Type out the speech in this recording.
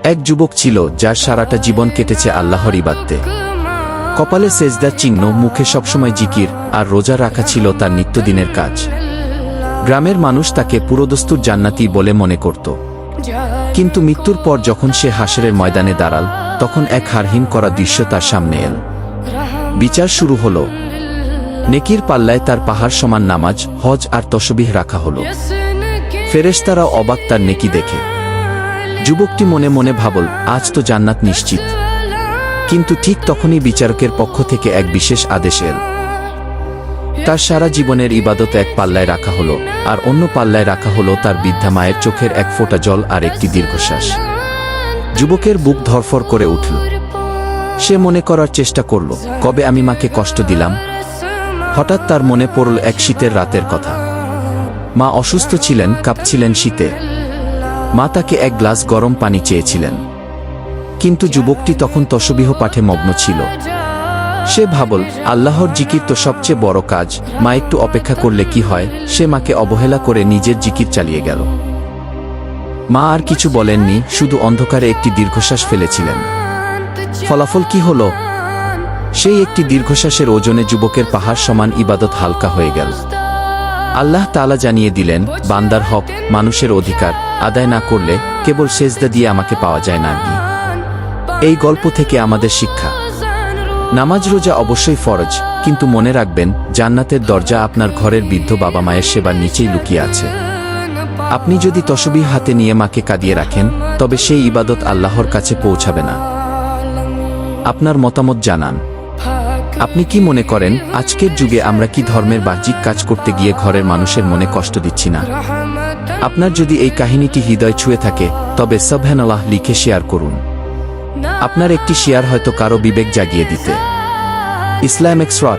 এক যুবক ছিল যার সারাটা জীবন কেটেছে আল্লাহর ইবাদতে। কপালে সেজদার চিহ্ন, মুখে সবসময় জিকির আর রোজা রাখা ছিল তার নিত্যদিনের কাজ। গ্রামের মানুষ তাকে পুরোদস্তুর জান্নাতি বলে মনে করত। কিন্তু মৃত্যুর পর যখন সে হাসরের ময়দানে দাঁড়াল, তখন এক হারহীন করা দৃশ্য তার সামনে এল। বিচার শুরু হল। নেকির পাল্লায় তার পাহাড় সমান নামাজ, হজ আর তসবিহ রাখা হল। ফেরেশতারা অবাক তার নেকি দেখে। যুবকটি মনে মনে ভাবল, আজ তো জান্নাত নিশ্চিত। কিন্তু ঠিক তখনই বিচারকের পক্ষ থেকে এক বিশেষ আদেশ এল। তার সারা জীবনের ইবাদত এক পাল্লায় রাখা হলো, আর অন্য পাল্লায় রাখা হলো তার বৃদ্ধা মায়ের চোখের এক ফোঁটা জল আর একটি দীর্ঘশ্বাস। যুবকের বুক ধরফর করে উঠল। সে মনে করার চেষ্টা করল, কবে আমি মাকে কষ্ট দিলাম। হঠাৎ তার মনে পড়ল এক শীতের রাতের কথা। মা অসুস্থ ছিলেন, কাঁপছিলেন শীতে। মা তাকে এক গ্লাস গরম পানি চেয়েছিলেন। কিন্তু যুবকটি তখন তসবিহ পাঠে মগ্ন ছিল। সে ভাবল, আল্লাহর জিকির তো সবচেয়ে বড় কাজ, মা একটু অপেক্ষা করলে কি হয়। সে মাকে অবহেলা করে নিজের জিকির চালিয়ে গেল। মা আর কিছু বলেননি, শুধু অন্ধকারে একটি দীর্ঘশ্বাস ফেলেছিলেন। ফলাফল কি হলো? সেই একটি দীর্ঘশ্বাসের ওজনে যুবকের পাহাড় সমান ইবাদত হালকা হয়ে গেল। আল্লাহ তাআলা জানিয়ে দিলেন, বান্দার হক, মানুষের অধিকার আদায় না করলে কেবল সেজদা দিয়ে আমাকে পাওয়া যায় না। এই গল্প থেকে আমাদের শিক্ষা, নামাজ রোজা অবশ্যই ফরজ, কিন্তু মনে রাখবেন, জান্নাতের দরজা আপনার ঘরের বৃদ্ধ বাবা মায়ের সেবার নিচেই লুকিয়ে আছে। আপনি যদি তসবিহ হাতে নিয়ে মাকে কাঁদিয়ে রাখেন, তবে সেই ইবাদত আল্লাহর কাছে পৌঁছাবে না। আপনার মতামত জানান। আপনি কি মনে করেন, আজকের যুগে আমরা কি ধর্মের বাহ্যিক কাজ করতে গিয়ে ঘরের মানুষের মনে কষ্ট দিচ্ছি না? আপনার যদি এই কাহিনীটি হৃদয় ছুঁয়ে থাকে, তবে সুবহানাল্লাহ লিখে শেয়ার করুন। আপনার একটি শেয়ার হয়তো কারো বিবেক জাগিয়ে দিতে। ইসলাম এক্সট্রা।